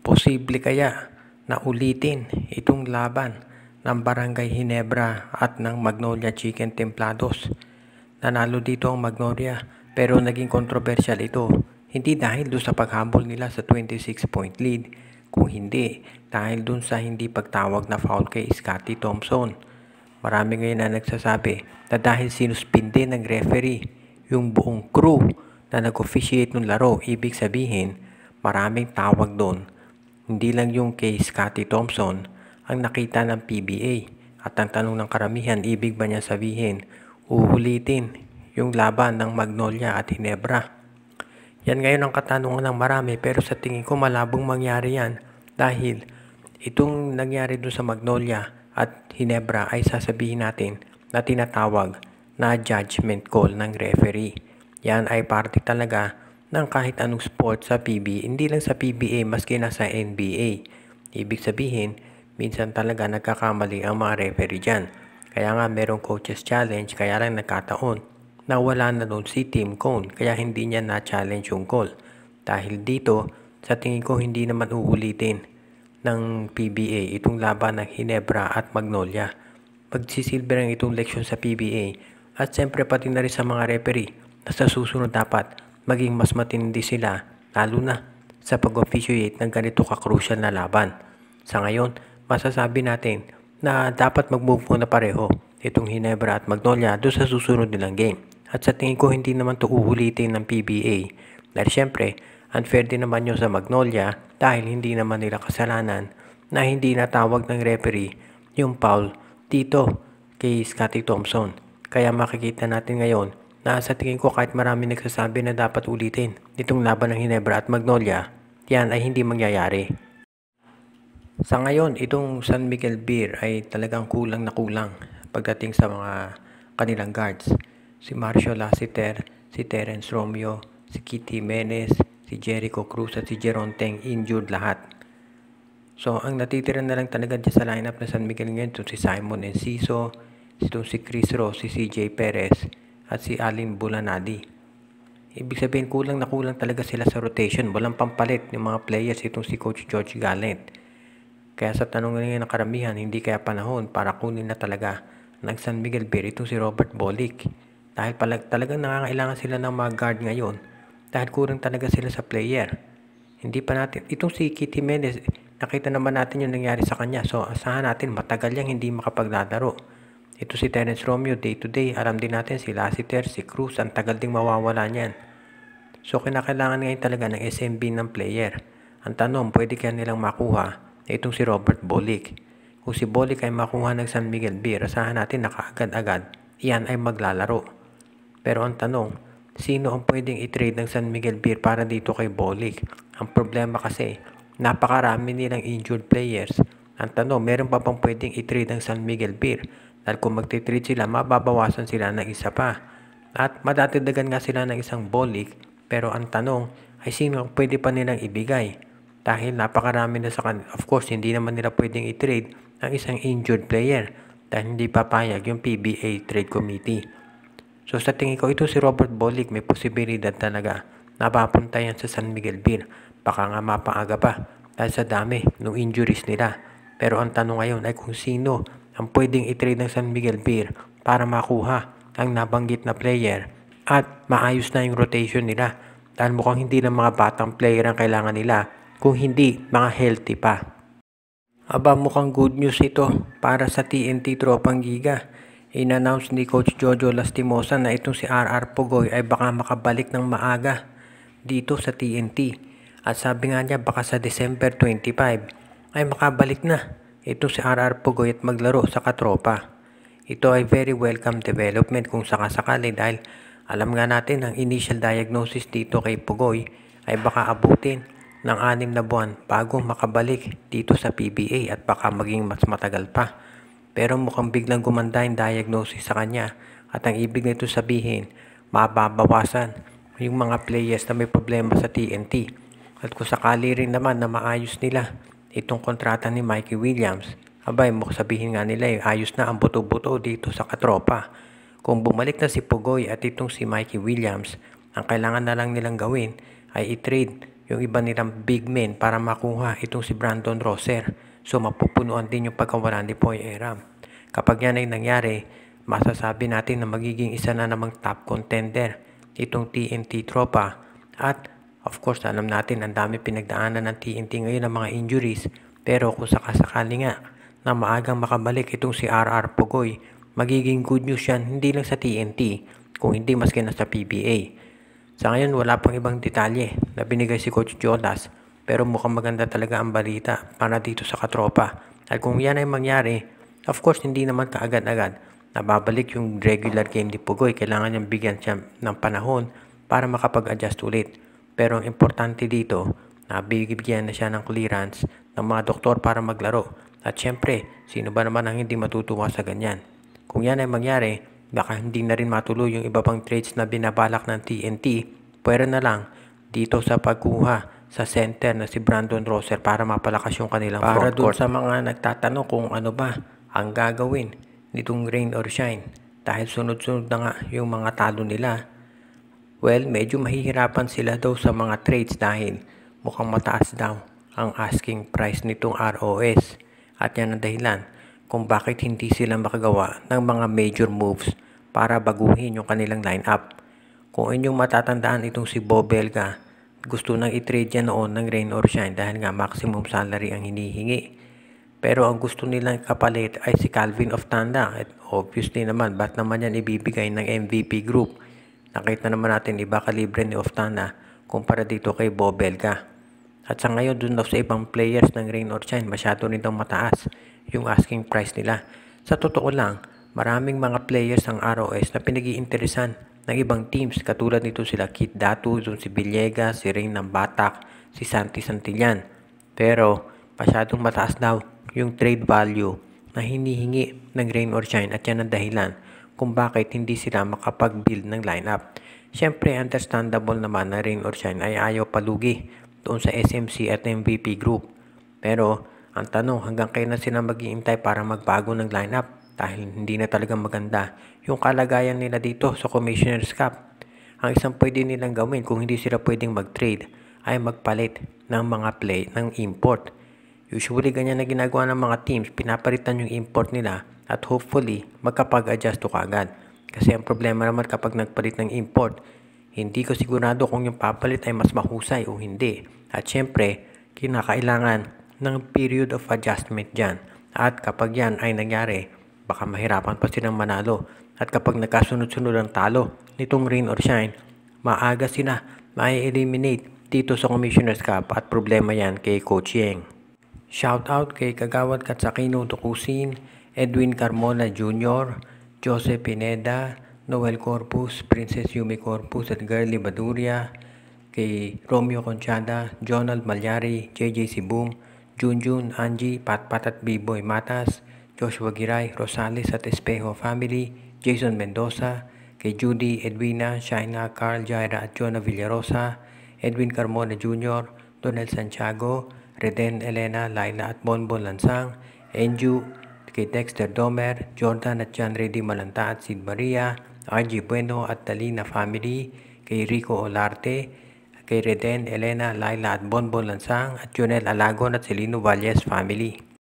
Posible kaya na ulitin itong laban ng Barangay Ginebra at ng Magnolia Chicken Templados? Nanalo dito ang Magnolia pero naging kontrobersyal ito. Hindi dahil doon sa paghabol nila sa 26-point lead, kung hindi dahil doon sa hindi pagtawag na foul kay Scottie Thompson. Marami ngayon na nagsasabi na dahil sinuspinde ng referee yung buong crew na nag-officiate ng laro, ibig sabihin maraming tawag doon. Hindi lang yung kay Scottie Thompson ang nakita ng PBA. At ang tanong ng karamihan, ibig ba niya sabihin uulitin yung laban ng Magnolia at Ginebra? Yan ngayon ang katanungan ng marami, pero sa tingin ko malabong mangyari yan dahil itong nangyari doon sa Magnolia at Ginebra ay sasabihin natin na tinatawag na judgment call ng referee. Yan ay parte talaga ng kahit anong sport sa PBA, hindi lang sa PBA maski na sa NBA. Ibig sabihin, minsan talaga nagkakamali ang mga referee dyan. Kaya nga merong coaches challenge, kaya lang nagkataon na wala na doon si Tim Cone, kaya hindi niya na-challenge yung call. Dahil dito, sa tingin ko hindi naman uulitin ng PBA itong laban ng Ginebra at Magnolia. Magsisilbi rin itong leksyon sa PBA at siyempre pati na rin sa mga referee na sa susunod dapat maging mas matindi sila, lalo na sa pag-officiate ng ganito ka-crucial na laban. Sa ngayon, masasabi natin na dapat mag-move na pareho itong Ginebra at Magnolia doon sa susunod nilang game. At sa tingin ko hindi naman ito uulitin ng PBA dahil syempre unfair din naman yun sa Magnolia dahil hindi naman nila kasalanan na hindi natawag ng referee yung foul dito kay Scottie Thompson. Kaya makikita natin ngayon na sa tingin ko kahit marami nagsasabi na dapat ulitin itong laban ng Ginebra at Magnolia, yan ay hindi mangyayari. Sa ngayon, itong San Miguel Beer ay talagang kulang na kulang pagdating sa mga kanilang guards. Si Marcio Lassiter, si Terence Romeo, si Kitty Menes, si Jericho Cruz at si Jeron Teng injured lahat. So ang natitira na lang talaga dyan sa lineup na San Miguel ngayon si Simon Enciso, si Chris Ross, si CJ Perez at si Alin Bulanadi. Ibig sabihin kulang na kulang talaga sila sa rotation. Walang pampalit ng mga players itong si Coach George Gallant. Kaya sa tanong ngayon ng karamihan, hindi kaya panahon para kunin na talaga ng San Miguel Beer itong si Robert Bolick. Dahil talagang nangangailangan sila ng mga guard ngayon dahil kulang talaga sila sa player. Hindi pa natin, itong si Kitty Menes, nakita naman natin yung nangyari sa kanya. So asahan natin matagal yang hindi makapaglalaro. Ito si Terence Romeo, day to day, alam din natin si Lassiter, si Cruz, ang tagal ding mawawala niyan. So kinakailangan ngayon talaga ng SMB ng player. Ang tanong, pwede kaya nilang makuha itong si Robert Bolick. Kung si Bolick ay makuha ng San Miguel Beer, asahan natin na kaagad-agad iyan ay maglalaro. Pero ang tanong, sino ang pwedeng i-trade ng San Miguel Beer para dito kay Bolick? Ang problema kasi, napakarami nilang injured players. Ang tanong, meron pa bang pwedeng i-trade ng San Miguel Beer? Dahil kung magti-trade sila, mababawasan sila ng isa pa. At madatidagan nga sila ng isang Bolick. Pero ang tanong ay sino ang pwede pa nilang ibigay? Dahil napakarami na sa kanila. Of course, hindi naman nila pwedeng i-trade ng isang injured player. Dahil hindi papayag yung PBA Trade Committee. So sa tingin ko ito si Robert Bolick may posibilidad talaga na papunta yan sa San Miguel Beer. Baka nga mapaaga pa dahil sa dami ng injuries nila. Pero ang tanong ngayon ay kung sino ang pwedeng i-trade ng San Miguel Beer para makuha ang nabanggit na player at maayos na yung rotation nila. Dahil mukhang hindi lang mga batang player ang kailangan nila, kung hindi mga healthy pa. Aba, mukhang good news ito para sa TNT Tropang Giga. In-announce ni Coach Jojo Lastimosa na itong si RR Pugoy ay baka makabalik ng maaga dito sa TNT. At sabi nga niya baka sa December 25 ay makabalik na itong si RR Pugoy at maglaro sa katropa. Ito ay very welcome development kung sakasakali dahil alam nga natin ang initial diagnosis dito kay Pugoy ay baka abutin ng 6 na buwan bago makabalik dito sa PBA at baka maging mas matagal pa. Pero mukhang biglang gumanda yung diagnosis sa kanya at ang ibig nito sabihin, mababawasan yung mga players na may problema sa TNT. At kung sakali rin naman na maayos nila itong kontrata ni Mikey Williams, abay sabihin nga nila ayos na ang buto-buto dito sa katropa. Kung bumalik na si Pugoy at itong si Mikey Williams, ang kailangan na lang nilang gawin ay i-trade yung iba nilang big men para makuha itong si Brandon Rosser. So mapupunuan din yung pagkawala ni Boy Aram. Kapag yan ay nangyari, masasabi natin na magiging isa na namang top contender itong TNT tropa. At of course, alam natin ang dami pinagdaanan ng TNT ngayon ng mga injuries. Pero kung sakasakali nga na maagang makabalik itong si RR Pugoy, magiging good news yan hindi lang sa TNT, kung hindi maski na sa PBA. Sa ngayon, wala pang ibang detalye na binigay si Coach Jonas, pero mukhang maganda talaga ang balita para dito sa katropa. At kung yan ay mangyari, of course, hindi naman kaagad-agad nababalik yung regular game ni Pugoy. Kailangan niyang bigyan siya ng panahon para makapag-adjust ulit. Pero ang importante dito, nabibigyan na siya ng clearance ng mga doktor para maglaro. At syempre, sino ba naman ang hindi matutuwa sa ganyan? Kung yan ay mangyari, baka hindi na rin matuloy yung iba pang trades na binabalak ng TNT. Pwede na lang dito sa pagkuha sa center na si Brandon Rosser para mapalakas yung kanilang front court. Para dun sa mga nagtatanong kung ano ba ang gagawin nitong rain or shine dahil sunod-sunod na nga yung mga talo nila. Well, medyo mahihirapan sila daw sa mga trades dahil mukhang mataas daw ang asking price nitong ROS. At yan ang dahilan kung bakit hindi sila makagawa ng mga major moves para baguhin yung kanilang lineup. Kung inyong matatandaan itong si Bob Belga, gusto nang i-trade yan noon ng rain or shine dahil nga maximum salary ang hinihingi. Pero ang gusto nilang kapalit ay si Calvin Oftanda. At obviously naman, ba't naman yan ibibigay ng MVP group? Nakita naman natin iba kalibre ni Oftanda kumpara dito kay Bob Belga. At sa ngayon, dun daw sa ibang players ng rain or shine, masyado rin daw mataas yung asking price nila. Sa totoo lang, maraming mga players ng ROS na pinag-iinteresan ng ibang teams. Katulad nito sila Kit Datu, si Villegas, si Rain ng Batak, si Santi Santillan. Pero masyadong mataas daw yung trade value na hinihingi ng rain or shine at yan ang dahilan kung bakit hindi sila makapag-build ng lineup. Siyempre, understandable naman na rain or shine ay ayaw palugi doon sa SMC at MVP group. Pero ang tanong, hanggang kailan sila mag-iintay para magbago ng lineup dahil hindi na talaga maganda yung kalagayan nila dito sa Commissioner's Cup. Ang isang pwede nilang gawin kung hindi sila pwedeng mag-trade ay magpalit ng mga play ng import. Usually ganyan na ginagawa ng mga teams, pinapalitan yung import nila at hopefully magkapag-adjust to kagad. Kasi ang problema naman kapag nagpalit ng import, hindi ko sigurado kung yung papalit ay mas mahusay o hindi. At syempre, kinakailangan ng period of adjustment dyan. At kapag yan ay nangyari, baka mahirapan pa silang manalo. At kapag nagkasunod-sunod ang talo nitong rain or shine, maaga sila ma-eliminate dito sa Commissioner's Cup at problema yan kay Coach Yeng. Shoutout kay Kagawad Katsakino Tukusin, Edwin Carmona Jr., Joseph Pineda, Noel Corpus, Princess Yumi Corpus at Girly Baduria, kay Romeo Conchada, Jonald Malyari, JJ Sibum, Junjun, Angie, Patpat at B-Boy Matas, Joshua Giray, Rosales at Espejo Family, Jason Mendoza, kay Judy, Edwina, Shaina, Carl, Jaira at Jonah Villarosa, Edwin Carmona Jr., Donel Santiago, Reden Elena, Laila at Bonbon Lansang, Enju, kay Dexter Domer, Jordan at John Reddy Malanta at Sid Maria, RG Bueno at Dalina Family, kay Rico Olarte, kay Reden Elena, Laila at Bonbon Lansang at Jonel Alagon at Celino Valles Family.